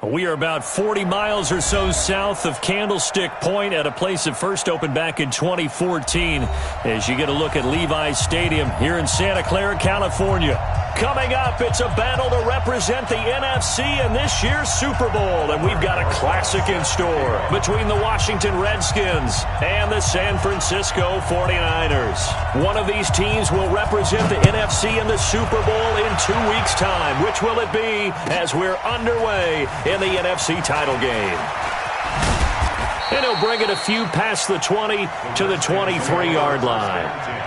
We are about 40 miles or so south of Candlestick Point at a place that first opened back in 2014 as you get a look at Levi's Stadium here in Santa Clara, California. Coming up, it's a battle to represent the NFC in this year's Super Bowl, and we've got a classic in store between the Washington Redskins and the San Francisco 49ers. One of these teams will represent the NFC in the Super Bowl in 2 weeks' time. Which will it be as we're underway in the NFC title game? And he'll bring it a few past the 20 to the 23-yard line.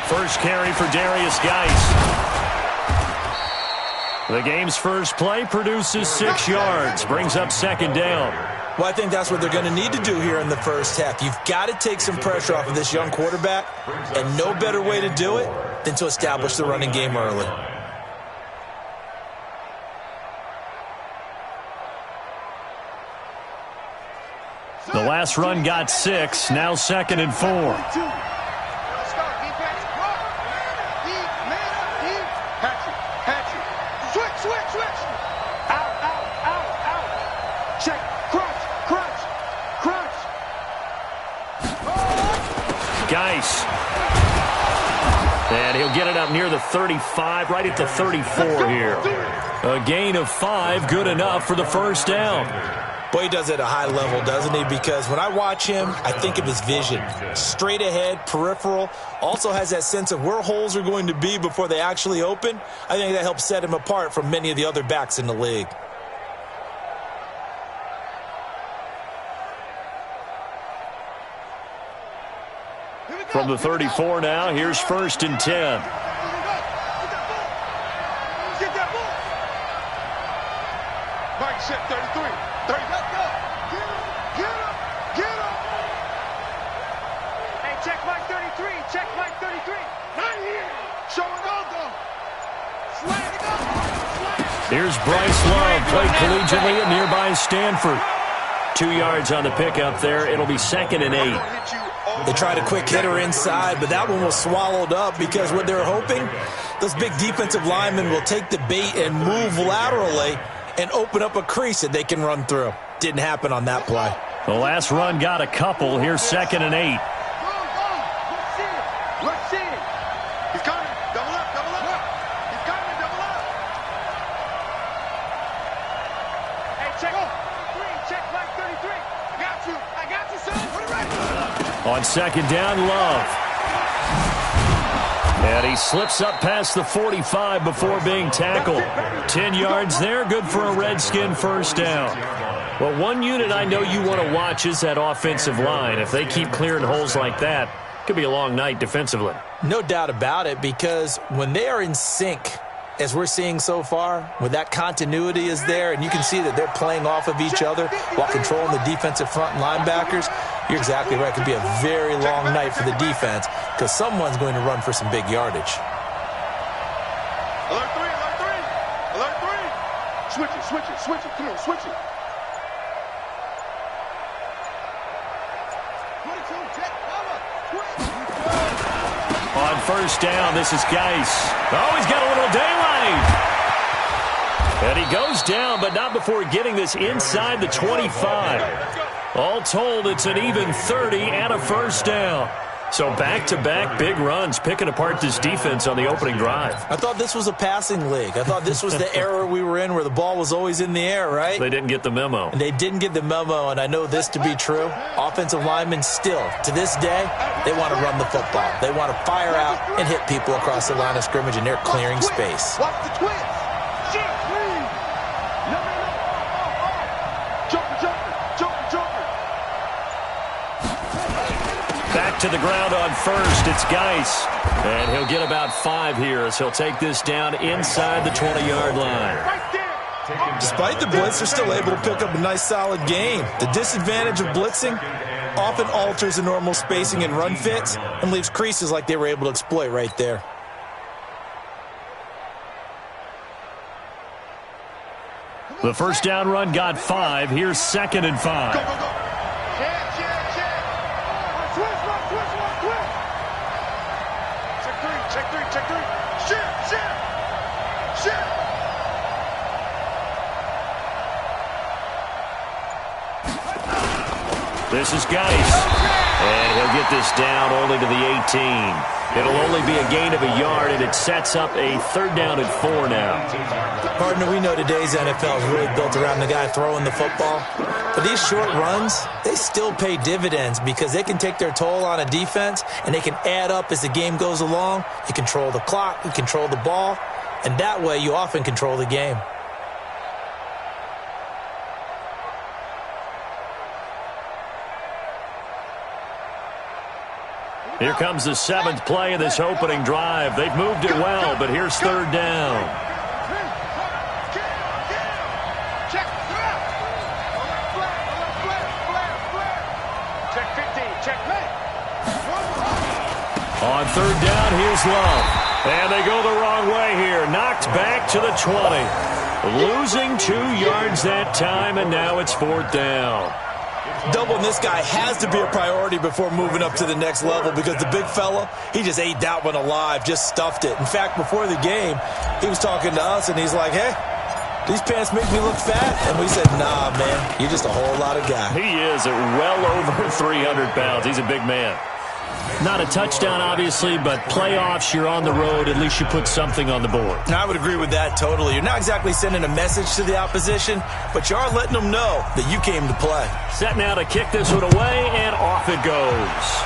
First carry for Darius Geis. The game's first play produces 6 yards, brings up second down. Well, I think that's what they're going to need to do here in the first half. You've got to take some pressure off of this young quarterback, and no better way to do it than to establish the running game early. The last run got 6, now 2nd and 4. Geis. And he'll get it up near the 35, right at the 34 here. A gain of 5, good enough for the first down. Boy, he does it at a high level, doesn't he? Because when I watch him, I think of his vision. Straight ahead, peripheral. Also has that sense of where holes are going to be before they actually open. I think that helps set him apart from many of the other backs in the league. From the 34 now, here's 1st and 10. Mike set 33. 30. Get him. Hey, check Mike 33. Check Mike 33. Not here. Showing off, though. Slide it up. Here's Bryce Love, played collegiately at nearby Stanford. 2 yards on the pickup there. It'll be 2nd and 8. They tried a quick hitter inside, but that one was swallowed up because what they're hoping, those big defensive linemen will take the bait and move laterally and open up a crease that they can run through. Didn't happen on that play. The last run got a couple. Here's 2nd and 8. Let's see it. He's coming. Double up. He's coming. Double up. Hey, check 33. Check Mike 33. I got you, son. Put it right. On 2nd down, Love. And he slips up past the 45 before being tackled. 10 yards there, good for a Redskin first down. Well, one unit I know you want to watch is that offensive line. If they keep clearing holes like that, it could be a long night defensively. No doubt about it, because when they are in sync, as we're seeing so far, when that continuity is there and you can see that they're playing off of each other while controlling the defensive front and linebackers, you're exactly right. It could be a very long night for the defense because someone's going to run for some big yardage. Alert 3. Switch it. Come on, switch it. On 1st down, this is Geis. Oh, he's got a little daylight. And he goes down, but not before getting this inside the 25. All told, it's an even 30 and a first down. So back-to-back big runs, picking apart this defense on the opening drive. I thought this was a passing league. I thought this was the era we were in where the ball was always in the air, right? They didn't get the memo. And they didn't get the memo, and I know this to be true. Offensive linemen still, to this day, they want to run the football. They want to fire out and hit people across the line of scrimmage, and they're clearing space. Watch the twist. Back to the ground on first. It's Geis. And he'll get about 5 here as he'll take this down inside the 20-yard line. Despite the blitz, they're still able to pick up a nice, solid gain. The disadvantage of blitzing often alters the normal spacing and run fits and leaves creases like they were able to exploit right there. The first down run got 5. Here's 2nd and 5. Go, go, go. Check. Twist. Check three. Shift. This is Geis. And he'll get this down only to the 18. It'll only be a gain of a yard, and it sets up a 3rd down and 4 now. Partner, we know today's NFL is really built around the guy throwing the football. But these short runs, they still pay dividends because they can take their toll on a defense, and they can add up as the game goes along. You control the clock, you control the ball, and that way you often control the game. Here comes the 7th play of this opening drive. They've moved it well, but here's 3rd down. Check. Check 15. Check play. On 3rd down, here's Love. And they go the wrong way here. Knocked back to the 20. Losing 2 yards that time, and now it's 4th down. Doubling this guy has to be a priority before moving up to the next level because the big fella, he just ate that one alive, just stuffed it. In fact, before the game, he was talking to us, and he's like, hey, these pants make me look fat. And we said, nah, man, you're just a whole lot of guy. He is at well over 300 pounds. He's a big man. Not a touchdown, obviously, but playoffs, you're on the road. At least you put something on the board. I would agree with that totally. You're not exactly sending a message to the opposition, but you are letting them know that you came to play. Set now to kick this one away, and off it goes.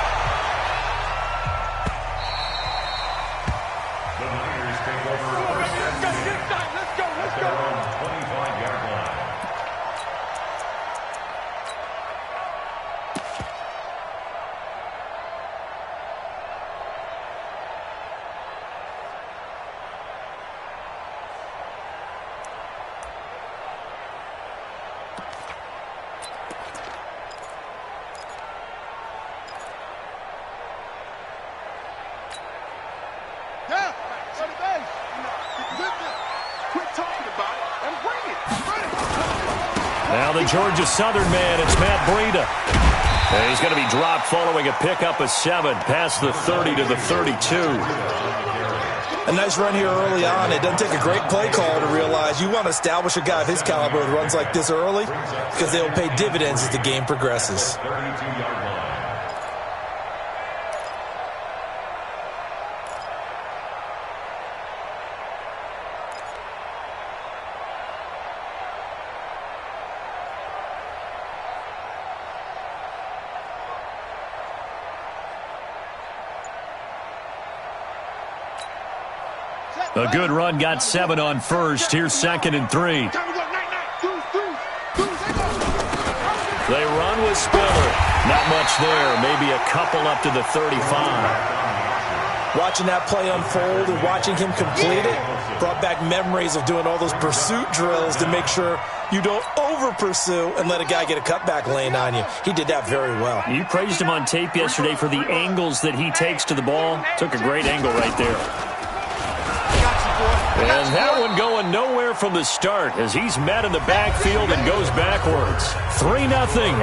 Now the Georgia Southern man, it's Matt Breida. And he's going to be dropped following a pickup of 7 past the 30 to the 32. A nice run here early on. It doesn't take a great play caller to realize you want to establish a guy of his caliber with runs like this early because they'll pay dividends as the game progresses. A good run got 7 on first. Here's 2nd and 3. They run with Spiller. Not much there. Maybe a couple up to the 35. Watching that play unfold and watching him complete it brought back memories of doing all those pursuit drills to make sure you don't over-pursue and let a guy get a cutback lane on you. He did that very well. You praised him on tape yesterday for the angles that he takes to the ball. Took a great angle right there. And that one going nowhere from the start as he's met in the backfield and goes backwards. 3-0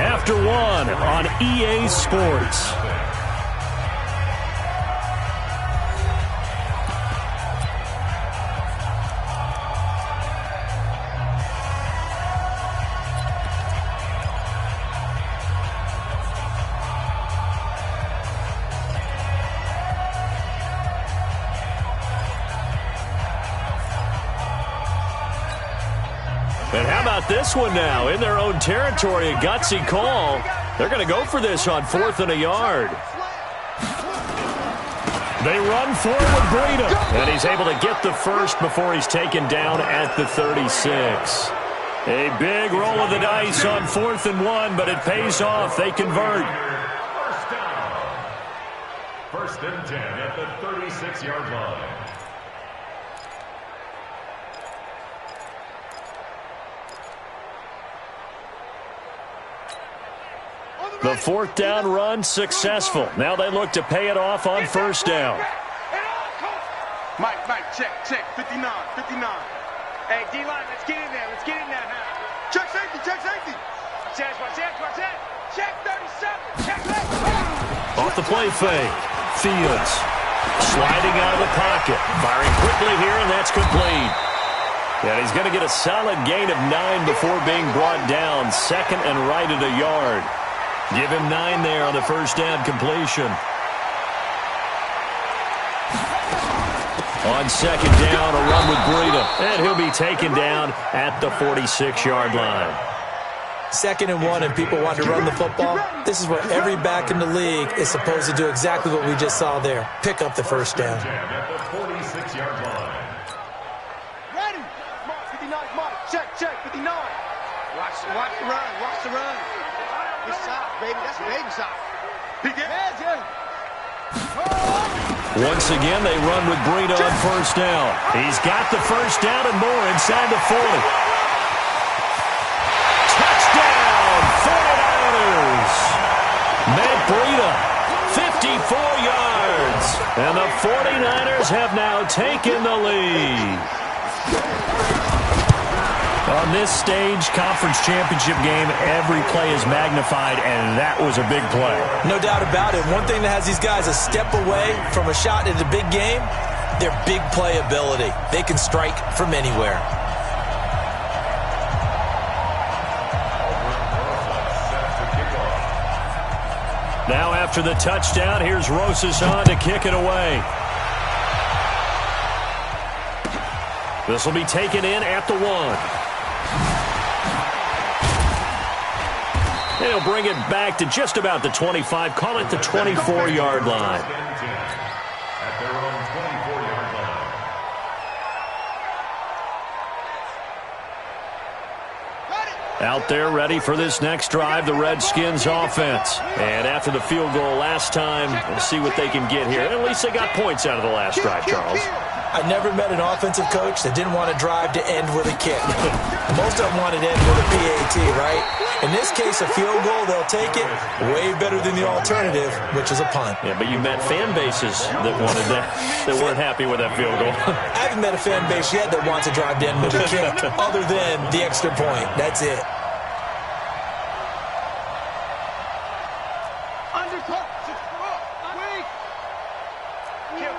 after 1 on EA Sports. And how about this one now? In their own territory, a gutsy call. They're going to go for this on 4th and a yard. They run forward with Breida, and he's able to get the first before he's taken down at the 36. A big roll of the dice on 4th and 1, but it pays off. They convert. First down. 1st and 10 at the 36-yard line. The 4th down run successful. Now they look to pay it off on 1st down. Mike, check, 59. Hey, D-line, let's get in there. Huh? Check safety. Check 37. Check left. Off the play fake. Fields sliding out of the pocket. Firing quickly here, and that's complete. And he's going to get a solid gain of 9 before being brought down. 2nd and right at a yard. Give him 9 there on the 1st down completion. On 2nd down, a run with Breida. And he'll be taken down at the 46-yard line. 2nd and 1 and people want to run the football. This is where every back in the league is supposed to do exactly what we just saw there. Pick up the 1st down. At the 46-yard line. Ready. Mark, 59, Mark. Check, 59. Watch the run. Good shot, baby. That's a baby shot. Once again, they run with Breida on 1st down. He's got the 1st down and more inside the 40. Touchdown, 49ers. Matt Breida, 54 yards. And the 49ers have now taken the lead. On this stage, conference championship game, every play is magnified, and that was a big play. No doubt about it. One thing that has these guys a step away from a shot at a big game, their big play ability. They can strike from anywhere. Now after the touchdown, here's Rosas on to kick it away. This will be taken in at the 1. He'll bring it back to just about the 25. Call it the 24-yard line. At their own 24-yard line. Out there ready for this next drive, the Redskins offense. And after the field goal last time, we'll see what they can get here. At least they got points out of the last drive, Charles. I never met an offensive coach that didn't want to drive to end with a kick. Most of them wanted to end with a PAT, right? In this case, a field goal, they'll take it. Way better than the alternative, which is a punt. Yeah, but you met fan bases that wanted that, that weren't happy with that field goal. I haven't met a fan base yet that wants to drive to end with a kick, other than the extra point. That's it. Undercut. Weak. Kill.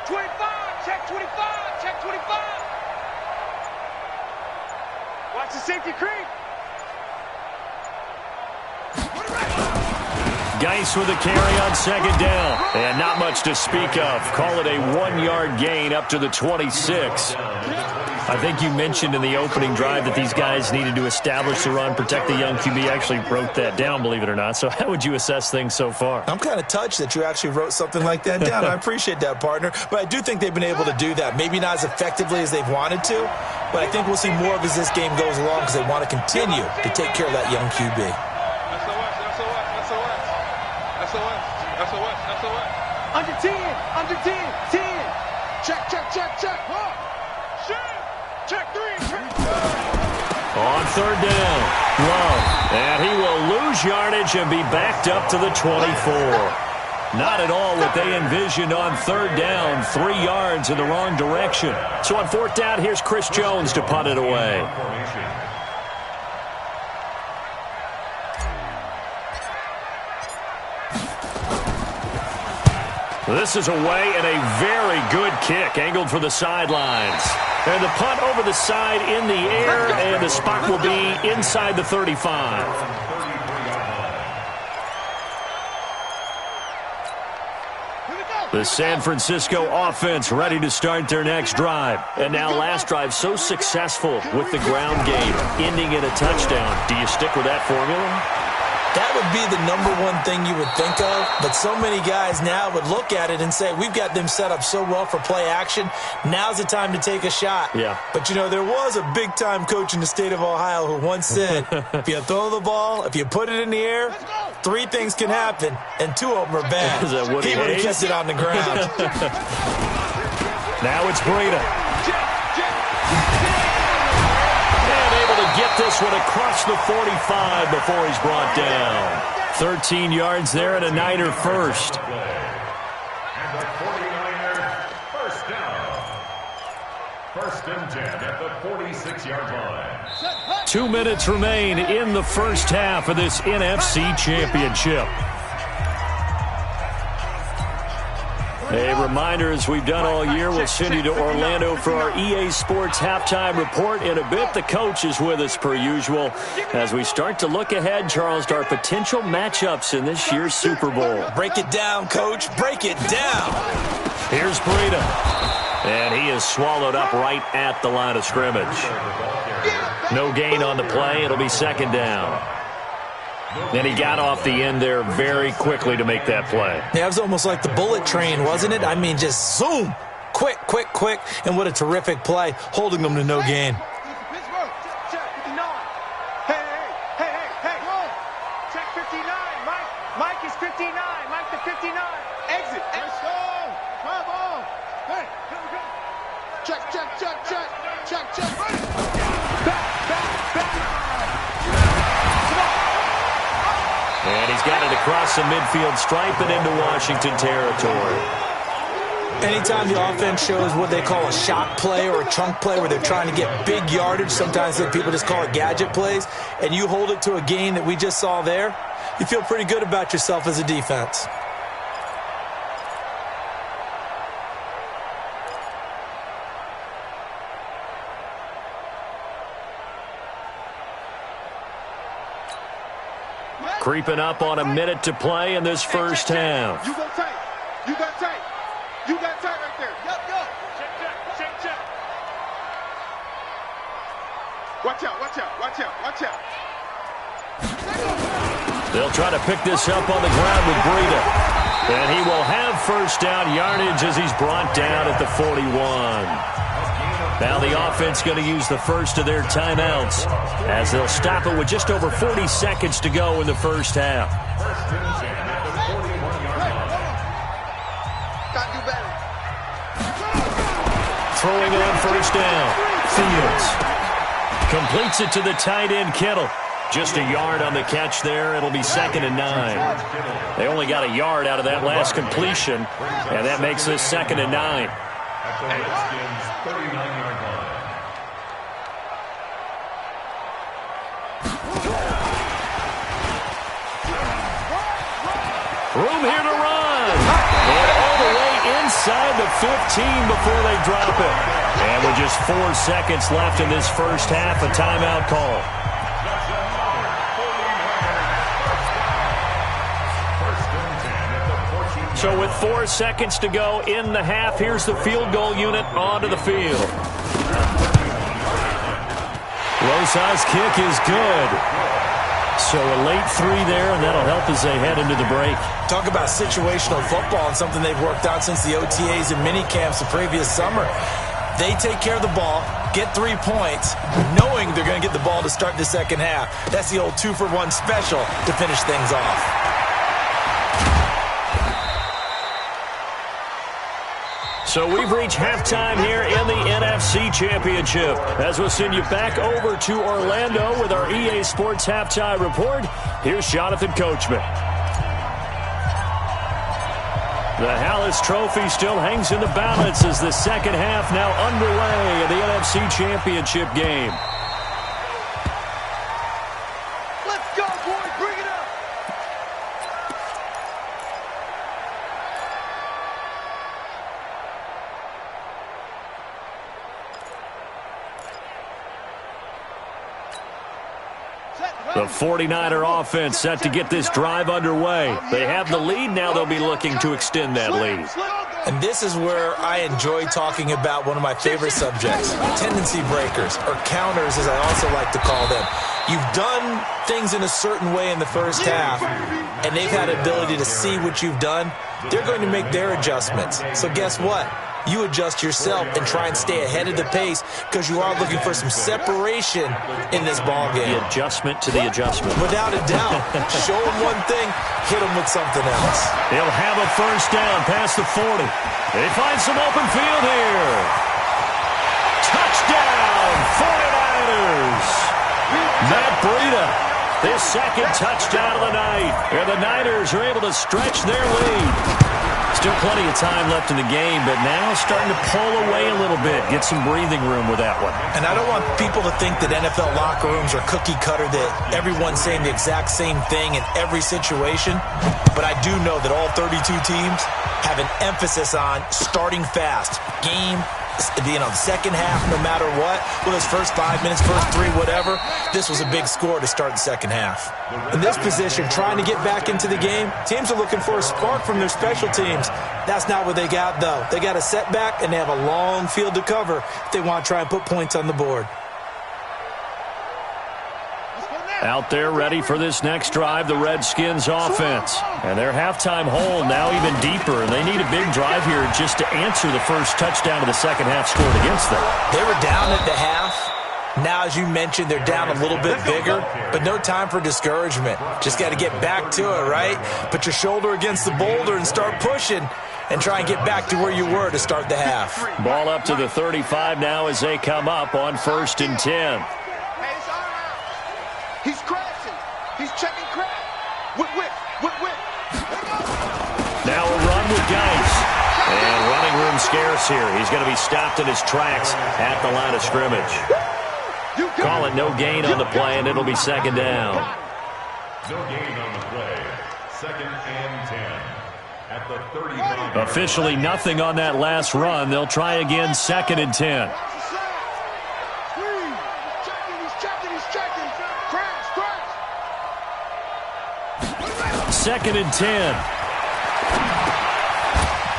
25. Check 25. Watch the safety creep. Geis with a carry on 2nd down. And not much to speak of. Call it a 1-yard gain up to the 26. I think you mentioned in the opening drive that these guys needed to establish the run, protect the young QB. Actually wrote that down, believe it or not. So how would you assess things so far? I'm kind of touched that you actually wrote something like that down. I appreciate that, partner. But I do think they've been able to do that. Maybe not as effectively as they've wanted to, but I think we'll see more of as this game goes along because they want to continue to take care of that young QB. SOS. Under 10. 10. Check. Check 3. On 3rd down, Love. And he will lose yardage and be backed up to the 24. Not at all what they envisioned on 3rd down. 3 yards in the wrong direction. So on 4th down, here's Chris Jones to punt it away. This is away and a very good kick, angled for the sidelines. And the punt over the side in the air, and the spot will be inside the 35. The San Francisco offense ready to start their next drive. And now last drive so successful with the ground game, ending in a touchdown. Do you stick with that formula? That would be the number one thing you would think of, but so many guys now would look at it and say, we've got them set up so well for play action, now's the time to take a shot. Yeah. But, you know, there was a big-time coach in the state of Ohio who once said, if you throw the ball, if you put it in the air, 3 things can happen, and 2 of them are bad. Is that Woody He would have Hayes? kept it on the ground. Now it's Breida. Get this one across the 45 before he's brought down. 13 yards there and a Niner first. And the 49er first down. First and 10 at the 46-yard line. 2 minutes remain in the first half of this NFC Championship. A reminder, as we've done all year, we'll send you to Orlando for our EA Sports halftime report. In a bit, the coach is with us per usual as we start to look ahead, Charles, to our potential matchups in this year's Super Bowl. Break it down, Coach. Break it down. Here's Breida. And he is swallowed up right at the line of scrimmage. No gain on the play. It'll be second down. And he got off the end there very quickly to make that play. Yeah, it was almost like the bullet train, wasn't it? I mean, just zoom. Quick, quick, quick. And what a terrific play, holding them to no gain. Check 59. Hey. Check 59. Mike is 59. Mike the 59. Exit. Let's go. Come on. Hey, here we go. Check. Back. And he's got it across the midfield stripe and into Washington territory. Anytime the offense shows what they call a shot play or a chunk play where they're trying to get big yardage, sometimes people just call it gadget plays, and you hold it to a gain that we just saw there, you feel pretty good about yourself as a defense. Creeping up on a minute to play in this first half. You got tight. You got tight right there. Yup. Check. Watch out. They'll try to pick this up on the ground with Breida. And he will have first down yardage as he's brought down at the 41. Now the offense going to use the first of their timeouts as they'll stop it with just over 40 seconds to go in the first half. Throwing on first down. Fields completes it to the tight end, Kittle. Just a yard on the catch there. It'll be 2nd and 9. They only got a yard out of that last completion, and that makes this 2nd and 9. At the Redskins' 39-yard line. Room here to run. And all the way inside the 15 before they drop it. And with just 4 seconds left in this first half, a timeout call. So with 4 seconds to go in the half, here's the field goal unit onto the field. Rosa's kick is good. So a late 3 there, and that'll help as they head into the break. Talk about situational football and something they've worked out since the OTAs and mini camps the previous summer. They take care of the ball, get 3 points, knowing they're going to get the ball to start the second half. That's the old 2-for-1 special to finish things off. So we've reached halftime here in the NFC Championship. As we'll send you back over to Orlando with our EA Sports halftime report, here's Jonathan Coachman. The Hallis Trophy still hangs in the balance as the second half now underway in the NFC Championship game. Let's go, boys. Bring it up. Set, The 49er offense set to get this drive underway. They have the lead. Now they'll be looking to extend that lead. And this is where I enjoy talking about one of my favorite subjects, tendency breakers, or counters as I also like to call them. You've done things in a certain way in the first half, and they've had the ability to see what you've done. They're going to make their adjustments. So guess what? You adjust yourself and try and stay ahead of the pace because you are looking for some separation in this ball game. The adjustment to the adjustment. Without a doubt. Show them one thing, hit them with something else. He'll have a first down past the 40. They find some open field here. Touchdown, 49ers. Matt Breida, his second touchdown of the night. And the Niners are able to stretch their lead. Still plenty of time left in the game, but now starting to pull away a little bit. Get some breathing room with that one. And I don't want people to think that NFL locker rooms are cookie cutter, that everyone's saying the exact same thing in every situation. But I do know that all 32 teams have an emphasis on starting fast. Game, the second half, no matter what, whether it's first 5 minutes, first 3, whatever, this was a big score to start the second half. In this position, trying to get back into the game, teams are looking for a spark from their special teams. That's not what they got, though. They got a setback, and they have a long field to cover if they want to try and put points on the board. Out there ready for this next drive, the Redskins offense. And their halftime hole now even deeper, and they need a big drive here just to answer the first touchdown of the second half scored against them. They were down at the half. Now, as you mentioned, they're down a little bit bigger, but no time for discouragement. Just got to get back to it, right? Put your shoulder against the boulder and start pushing and try and get back to where you were to start the half. Ball up to the 35 now as they come up on 1st and 10. He's crashing. He's checking crash. Whip. Now a run with Geis. And running room scarce here. He's going to be stopped in his tracks at the line of scrimmage. Call it no gain on the play, and it'll be second down. No gain on the play. 2nd and 10 at the 35. Officially nothing on that last run. They'll try again, 2nd and 10. Second and 10.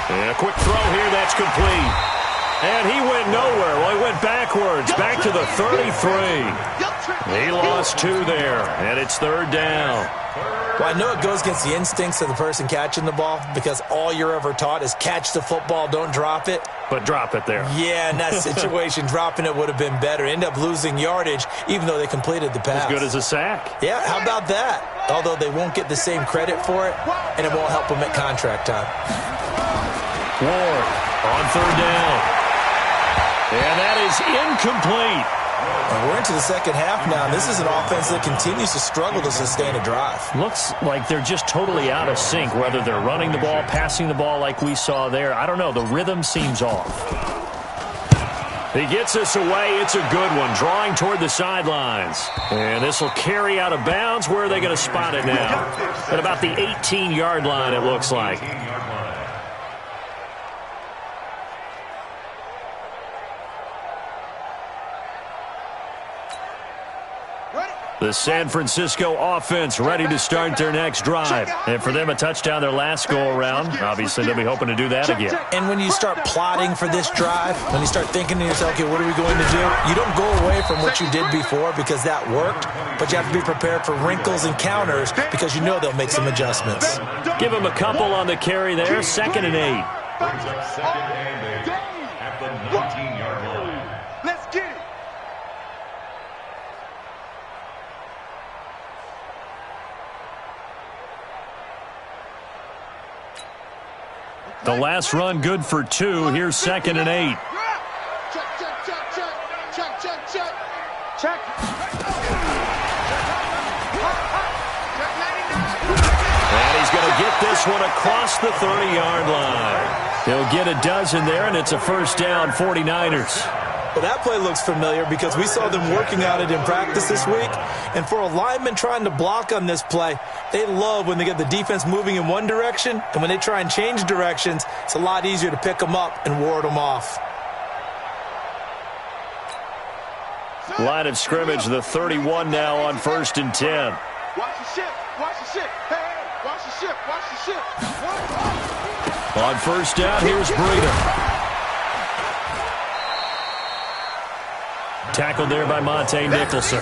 And a quick throw here, that's complete. And he went nowhere. Well, he went backwards, back to the 33. He lost 2 there, and it's 3rd down. Well, I know it goes against the instincts of the person catching the ball because all you're ever taught is catch the football, don't drop it. But drop it there. Yeah, in that situation, dropping it would have been better. End up losing yardage, even though they completed the pass. As good as a sack. Yeah, how about that? Although they won't get the same credit for it, and it won't help them at contract time. Ward on 3rd down. And that is incomplete. And we're into the second half now. This is an offense that continues to struggle to sustain a drive. Looks like they're just totally out of sync, whether they're running the ball, passing the ball like we saw there. I don't know. The rhythm seems off. He gets this away. It's a good one, drawing toward the sidelines. And this will carry out of bounds. Where are they going to spot it now? At about the 18-yard line, it looks like. The San Francisco offense ready to start their next drive. And for them, a touchdown their last go-around. Obviously, they'll be hoping to do that again. And when you start plotting for this drive, when you start thinking to yourself, okay, what are we going to do? You don't go away from what you did before because that worked, but you have to be prepared for wrinkles and counters because you know they'll make some adjustments. Give them a couple on the carry there, 2nd and 8. Brings up 2nd and 8 at the 19-yard line. Let's get it. The last run good for 2. Here's 2nd and 8. Check. And he's going to get this one across the 30-yard line. He'll get a dozen there, and it's a first down, 49ers. Well, that play looks familiar because we saw them working on it in practice this week. And for a lineman trying to block on this play, they love when they get the defense moving in one direction. And when they try and change directions, it's a lot easier to pick them up and ward them off. Line of scrimmage, the 31 now on 1st and 10. Watch the ship. Watch the ship. Hey, watch the ship. Watch the ship. On 1st down, here's Breida. Tackled there by Monte Nicholson.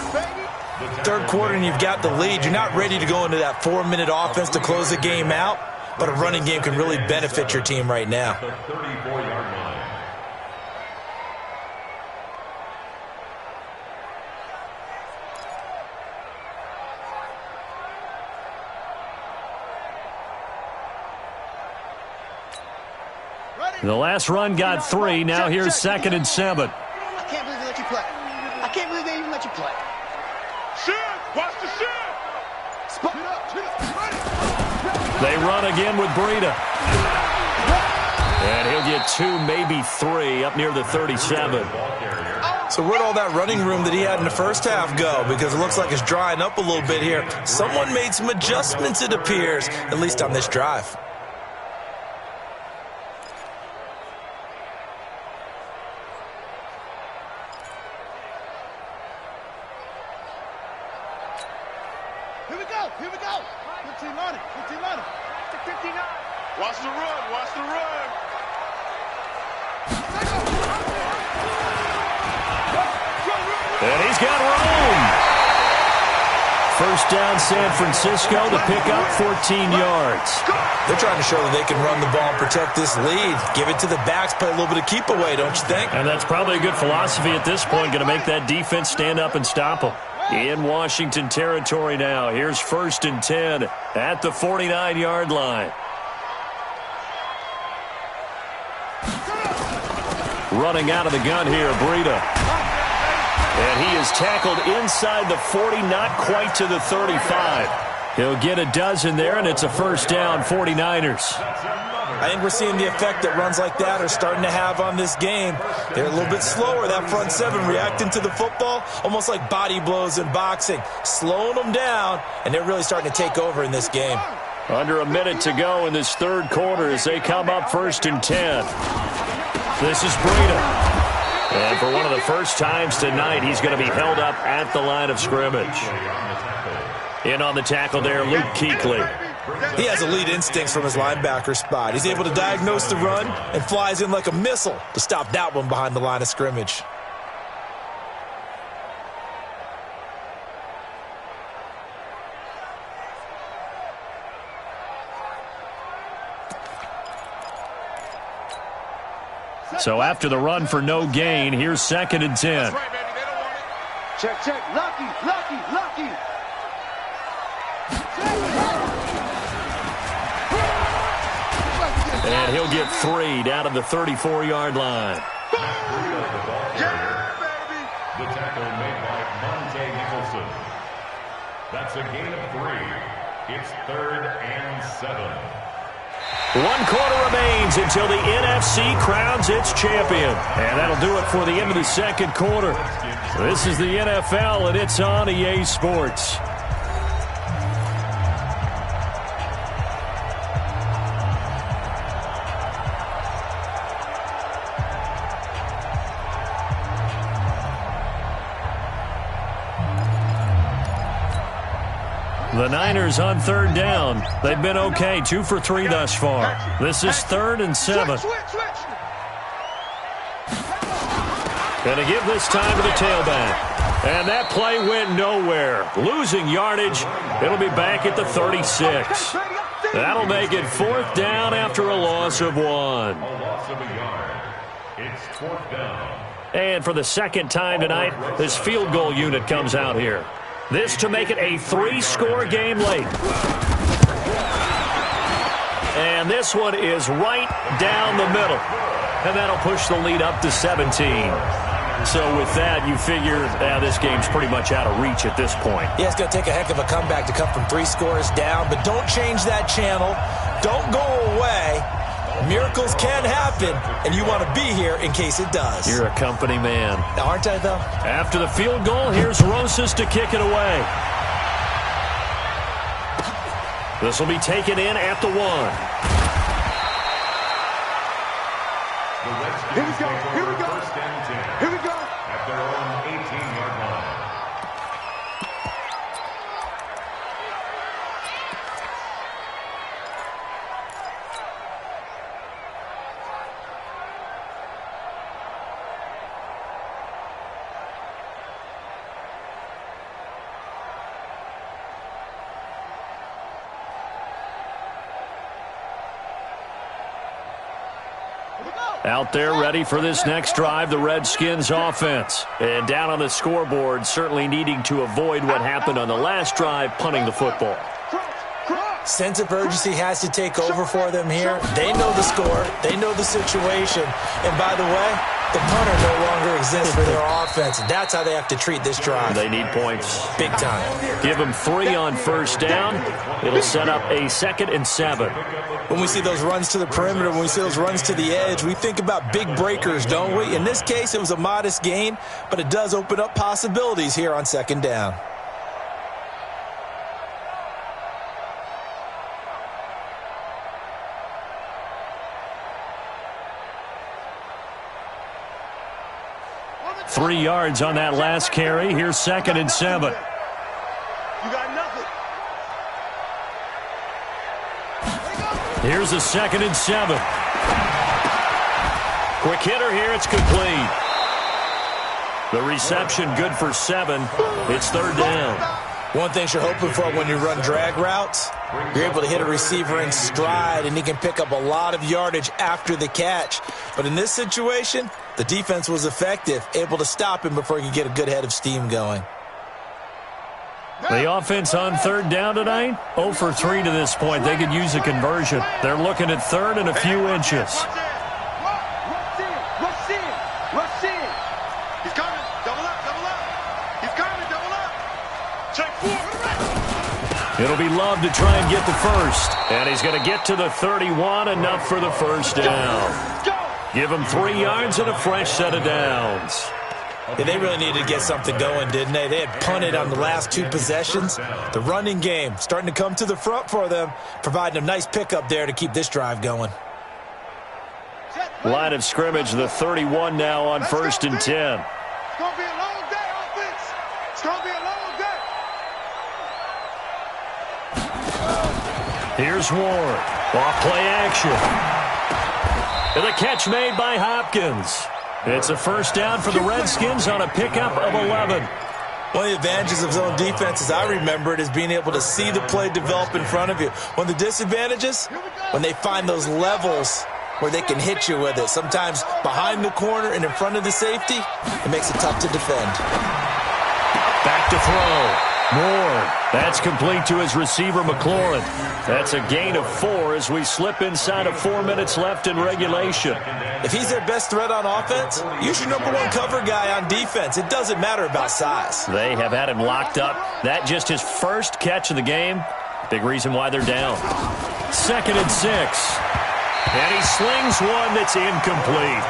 Third quarter and you've got the lead. You're not ready to go into that 4-minute offense to close the game out, but a running game can really benefit your team right now. The 34-yard line. The last run got 3. Now here's 2nd and 7. I can't believe they let you play. I can't believe they even let you play. Shit! Watch the shit! Spot it up. They run again with Breida. And he'll get 2, maybe 3, up near the 37. So where'd all that running room that he had in the first half go? Because it looks like it's drying up a little bit here. Someone made some adjustments, it appears, at least on this drive. Here we go. 15 on it. 15 on it. 59. Watch the run. Watch the run. And he's got room. 1st down, San Francisco to pick up 14 yards. They're trying to show that they can run the ball and protect this lead. Give it to the backs, play a little bit of keep away, don't you think? And that's probably a good philosophy at this point. Going to make that defense stand up and stop them. In Washington territory now. Here's 1st and 10 at the 49-yard line. Running out of the gun here, Breida. And he is tackled inside the 40, not quite to the 35. He'll get a dozen there, and it's a 1st down, 49ers. I think we're seeing the effect that runs like that are starting to have on this game. They're a little bit slower, that front seven, reacting to the football, almost like body blows in boxing, slowing them down, and they're really starting to take over in this game. Under a minute to go in this 3rd quarter as they come up 1st and 10. This is Breida. And for one of the first times tonight, he's going to be held up at the line of scrimmage. In on the tackle there, Luke Kuechly. He has elite instincts from his linebacker spot. He's able to diagnose the run and flies in like a missile to stop that one behind the line of scrimmage. So after the run for no gain, here's 2nd and 10. Check, check. Lucky. And he'll get 3 down to the 34-yard line. Yeah, baby. The tackle made by Monte Nicholson. That's a gain of 3. It's 3rd and 7. 1 quarter remains until the NFC crowns its champion. And that'll do it for the end of the 2nd quarter. This is the NFL, and it's on EA Sports. The Niners on 3rd down. They've been okay, 2 for 3 thus far. This is 3rd and 7. Going to give this time to the tailback. And that play went nowhere. Losing yardage. It'll be back at the 36. That'll make it 4th down after a loss of 1. A loss of a yard. It's 4th down. And for the 2nd time tonight, this field goal unit comes out here. This to make it a 3-score game late. And this one is right down the middle. And that'll push the lead up to 17. So with that, you figure this game's pretty much out of reach at this point. Yeah, it's going to take a heck of a comeback to come from 3 scores down. But don't change that channel. Don't go away. Miracles can happen, and you want to be here in case it does. You're a company man. Aren't I, though? After the field goal, here's Rosas to kick it away. This will be taken in at the 1. Here we go. First and 10. Here we go. At their own 18-yard line. Out there ready for this next drive, the Redskins offense. And down on the scoreboard, certainly needing to avoid what happened on the last drive, punting the football. Sense of urgency has to take over for them here. They know the score. They know the situation. And by the way, the punter no longer exists for their offense. That's how they have to treat this drive. They need points. Big time. Give them 3 on first down. It'll set up a 2nd and 7. When we see those runs to the perimeter, when we see those runs to the edge, we think about big breakers, don't we? In this case, it was a modest gain, but it does open up possibilities here on 2nd down. Three yards on that last carry. Here's 2nd and 7. You got nothing. Here's a 2nd and 7. Quick hitter here. It's complete. The reception good for 7. It's 3rd down. One thing you're hoping for when you run drag routes, you're able to hit a receiver in stride, and he can pick up a lot of yardage after the catch. But in this situation, the defense was effective, able to stop him before he could get a good head of steam going. The offense on 3rd down tonight, 0 for 3 to this point. They could use a conversion. They're looking at 3rd and a few inches. Rush in. Rush in. He's coming. Double up. Double up. He's coming. Double up. Check 4. It'll be Love to try and get the first. And he's going to get to the 31, enough for the first down. Give him 3 yards and a fresh set of downs. Yeah, they really needed to get something going, didn't they? They had punted on the last 2 possessions. The running game starting to come to the front for them, providing a nice pickup there to keep this drive going. Line of scrimmage, the 31 now on 1st and 10. It's going to be a long day, offense. It's going to be a long day. Here's Ward. Off play action. And the catch made by Hopkins. It's a first down for the Redskins on a pickup of 11. One of the advantages of zone defense, as I remember it, is being able to see the play develop in front of you. One of the disadvantages, when they find those levels where they can hit you with it. Sometimes behind the corner and in front of the safety, it makes it tough to defend. Back to throw. Moore. That's complete to his receiver, McLaurin. That's a gain of 4 as we slip inside of 4 minutes left in regulation. If he's their best threat on offense, use your #1 cover guy on defense. It doesn't matter about size. They have had him locked up. That just his first catch of the game. Big reason why they're down. 2nd and 6. And he slings one that's incomplete.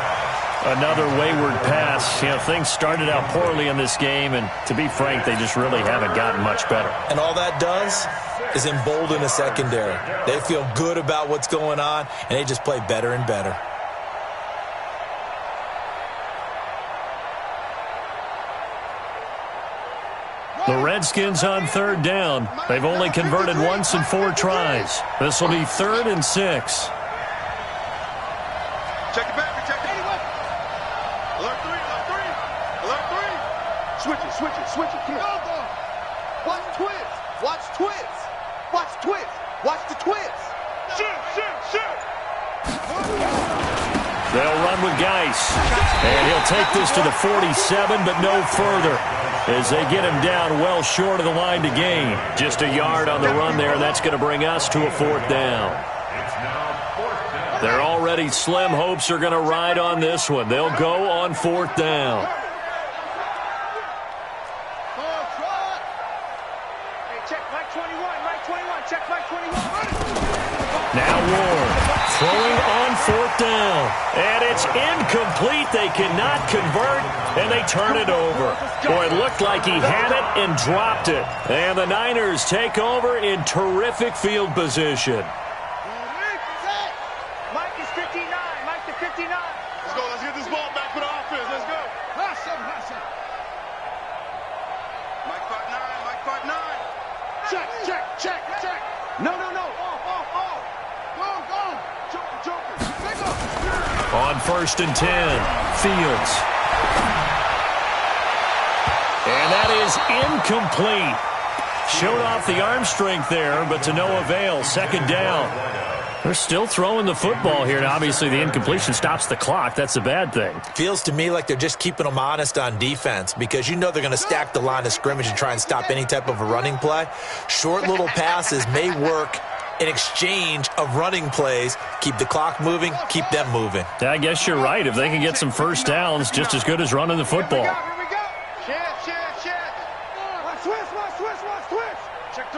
Another wayward pass. You know, things started out poorly in this game, and to be frank, they just really haven't gotten much better. And all that does is embolden a secondary. They feel good about what's going on, and they just play better and better. The Redskins on 3rd down. They've only converted once in 4 tries. This will be 3rd and 6. Check it back. Check it. Alert 3. Alert 3. Alert 3. Switch it. Switch it. Switch it. Come on. Watch twist. Watch twist. Watch twist. Watch the twist. Shoot. Shoot. Shoot. They'll run with Geis. And he'll take this to the 47, but no further, as they get him down well short of the line to gain. Just a yard on the run there. That's going to bring us to a 4th down. Their already slim hopes are going to ride on this one. They'll go on 4th down. Check Mike 21. Mike 21. Check Mike 21. Now Ward throwing on 4th down. And it's incomplete. They cannot convert, and they turn it over. Boy, it looked like he had it and dropped it. And the Niners take over in terrific field position. Mike is 59. Mike to 59. Let's go. Let's get this ball back for the offense. Let's go. Mike 5'9. Mike 5'9. Check. Check. Check. Check. No. Off. Go. Joker. Pick up. On 1st and 10, Fields. And that is incomplete. Showed off the arm strength there, but to no avail. 2nd down. They're still throwing the football here, and obviously the incompletion stops the clock. That's a bad thing. Feels to me like they're just keeping them honest on defense because you know they're going to stack the line of scrimmage and try and stop any type of a running play. Short little passes may work in exchange of running plays. Keep the clock moving, keep them moving. Yeah, I guess you're right. If they can get some first downs, just as good as running the football. Here we go. Check. Watch twist. Check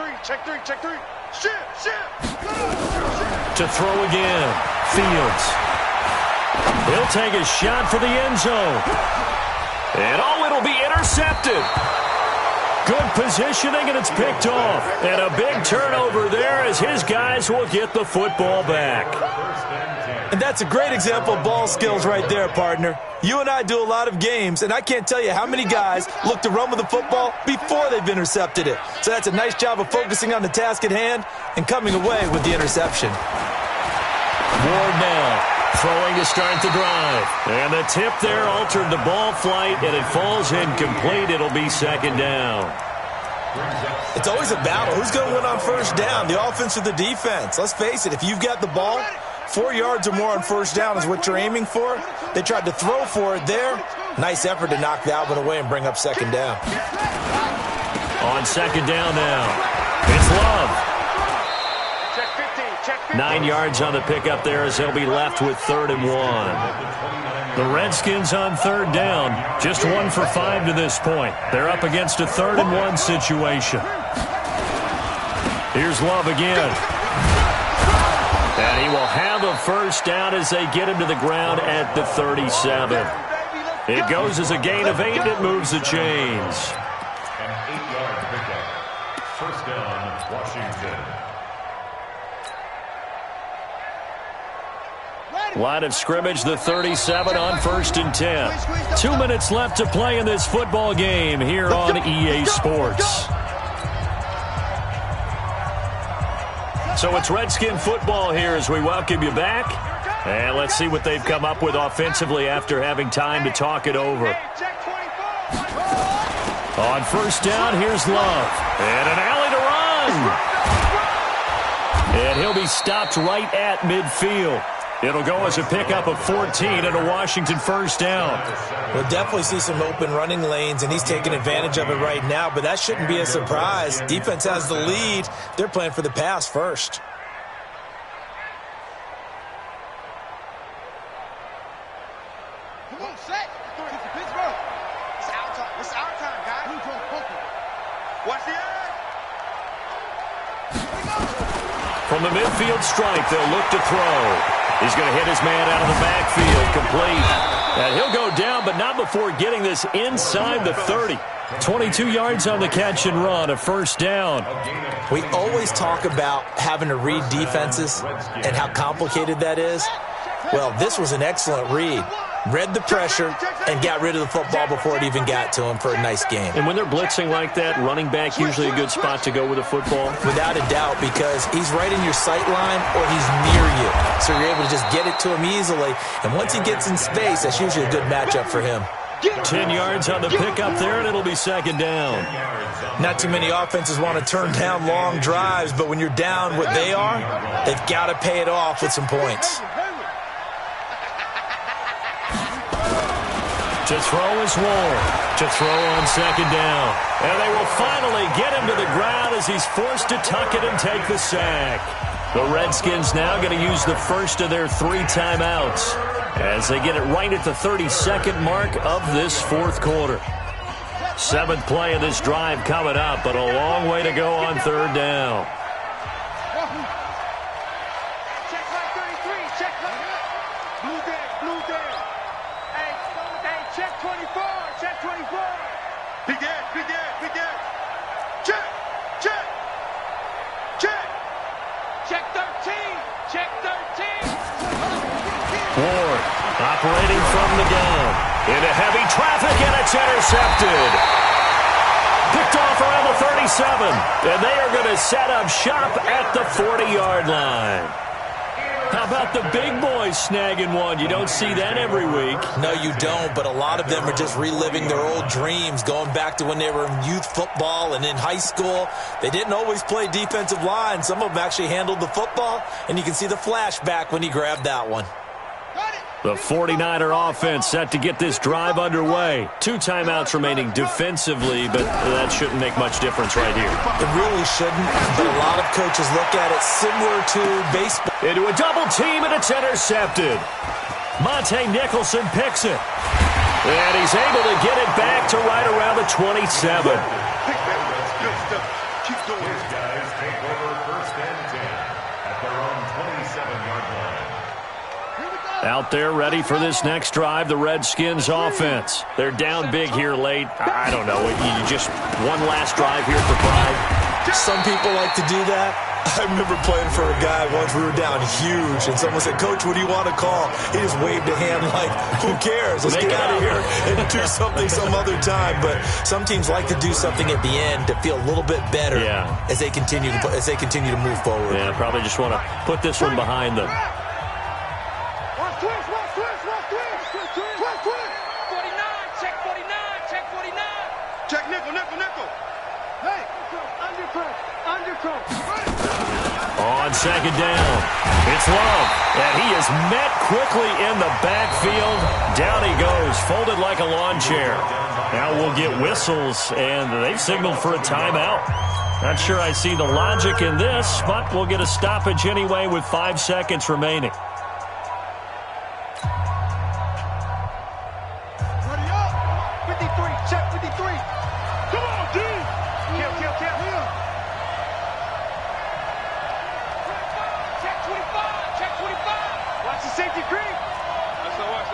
three. Shift. To throw again. Fields. He'll take a shot for the end zone. And it'll be intercepted. Good positioning, and it's picked off. And a big turnover there as his guys will get the football back. And that's a great example of ball skills right there, partner. You and I do a lot of games, and I can't tell you how many guys look to run with the football before they've intercepted it. So that's a nice job of focusing on the task at hand and coming away with the interception. Ward now throwing to start the drive. And the tip there altered the ball flight, and it falls incomplete. It'll be second down. It's always a battle. Who's going to win on first down, the offense or the defense? Let's face it, if you've got the ball, 4 yards or more on first down is what you're aiming for. They tried to throw for it there. Nice effort to knock that one away and bring up second down. On second down now, it's Love. 9 yards on the pickup there as they'll be left with 3rd and 1. The Redskins on 3rd down, just 1 for 5 to this point. They're up against a 3rd and 1 situation. Here's Love again. And he will have a first down as they get him to the ground at the 37. It goes as a gain of 8, and it moves the chains. An 8-yard pickup. First down, Washington. Line of scrimmage, the 37 on 1st and 10. 2 minutes left to play in this football game here on EA Sports. So it's Redskin football here as we welcome you back. And let's see what they've come up with offensively after having time to talk it over. On first down, here's Love. And an alley to run. And he'll be stopped right at midfield. It'll go as a pickup of 14 and a Washington first down. We'll definitely see some open running lanes, and he's taking advantage of it right now, but that shouldn't be a surprise. Defense has the lead. They're playing for the pass first. Come on, set. Pittsburgh. It's our time, guys. Watch the edge. From the midfield stripe, they'll look to throw. He's going to hit his man out of the backfield, complete. And he'll go down, but not before getting this inside the 30. 22 yards on the catch and run, a first down. We always talk about having to read defenses and how complicated that is. Well, this was an excellent read. Read the pressure and got rid of the football before it even got to him for a nice game. And when they're blitzing like that, running back usually a good spot to go with a football? Without a doubt, because he's right in your sight line or he's near you. So you're able to just get it to him easily. And once he gets in space, that's usually a good matchup for him. 10 yards on the pickup there, and it'll be second down. Not too many offenses want to turn down long drives, but when you're down what they are, they've got to pay it off with some points. To throw is Ward. To throw on second down. And they will finally get him to the ground as he's forced to tuck it and take the sack. The Redskins now going to use the first of their 3 timeouts as they get it right at the 32nd mark of this 4th quarter. 7th play of this drive coming up, but a long way to go on 3rd down. Ward operating from the gun. Into heavy traffic, and it's intercepted. Picked off around the 37. And they are going to set up shop at the 40-yard line. How about the big boys snagging one? You don't see that every week. No, you don't, but a lot of them are just reliving their old dreams, going back to when they were in youth football and in high school. They didn't always play defensive line. Some of them actually handled the football, and you can see the flashback when he grabbed that one. The 49er offense set to get this drive underway. 2 timeouts remaining defensively, but that shouldn't make much difference right here. It really shouldn't, but a lot of coaches look at it similar to baseball. Into a double team, and it's intercepted. Monte Nicholson picks it. And he's able to get it back to right around the 27. Keep going. His guys take over 1st and 10 at their own 27-yard line. Out there ready for this next drive, the Redskins offense. They're down big here late. I don't know. You just one last drive here for pride. Some people like to do that. I remember playing for a guy once. We were down huge, and someone said, "Coach, what do you want to call?" He just waved a hand like, "Who cares? Let's get out of here and do something some other time." But some teams like to do something at the end to feel a little bit better as they continue to move forward. Yeah, probably just want to put this one behind them. Check nickel. Hey, undercut. On 2nd down, it's Love, and he is met quickly in the backfield. Down he goes, folded like a lawn chair. Now we'll get whistles, and they've signaled for a timeout. Not sure I see the logic in this, but we'll get a stoppage anyway with 5 seconds remaining. Ready up. 53, check 53. Come on, D. Kill. Check 25. Watch the safety creep. SOS.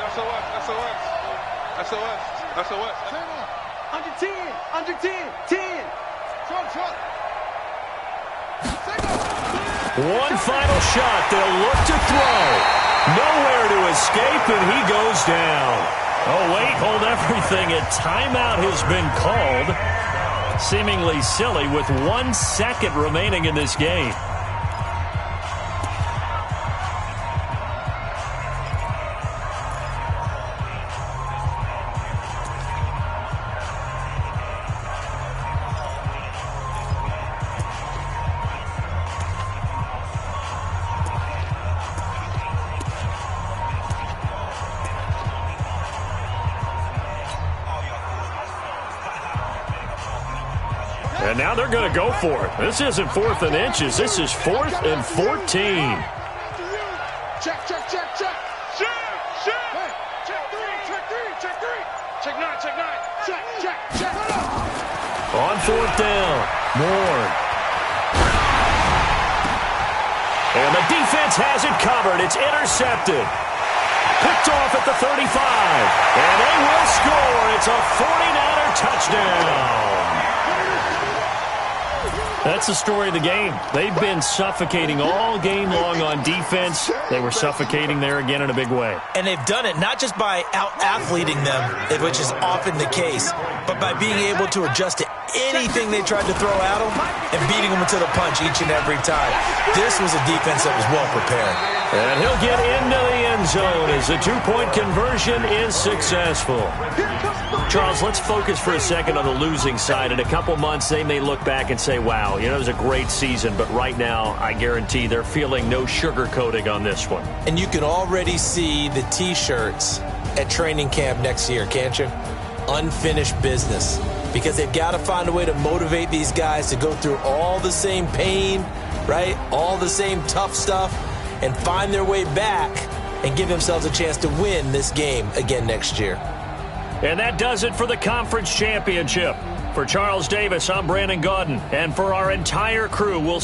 Under 10. Truck. One final shot. They'll look to throw. Nowhere to escape, and he goes down. Oh, wait, hold everything. A timeout has been called. Seemingly silly with 1 second remaining in this game. And now they're going to go for it. This isn't 4th and inches. This is 4th and 14. Check. Check. On 4th down, Moore. And the defense has it covered. It's intercepted. Picked off at the 35. And they will score. It's a 49er touchdown. That's the story of the game. They've been suffocating all game long on defense. They were suffocating there again in a big way. And they've done it not just by out-athleting them, which is often the case, but by being able to adjust to anything they tried to throw at them and beating them to the punch each and every time. This was a defense that was well prepared. And he'll get into the end zone as the 2-point conversion is successful. Charles, let's focus for a second on the losing side. In a couple months, they may look back and say, wow, it was a great season. But right now, I guarantee they're feeling no sugarcoating on this one. And you can already see the T-shirts at training camp next year, can't you? Unfinished business. Because they've got to find a way to motivate these guys to go through all the same pain, right? All the same tough stuff, and find their way back and give themselves a chance to win this game again next year. And that does it for the conference championship. For Charles Davis, I'm Brandon Gaudin. And for our entire crew, we'll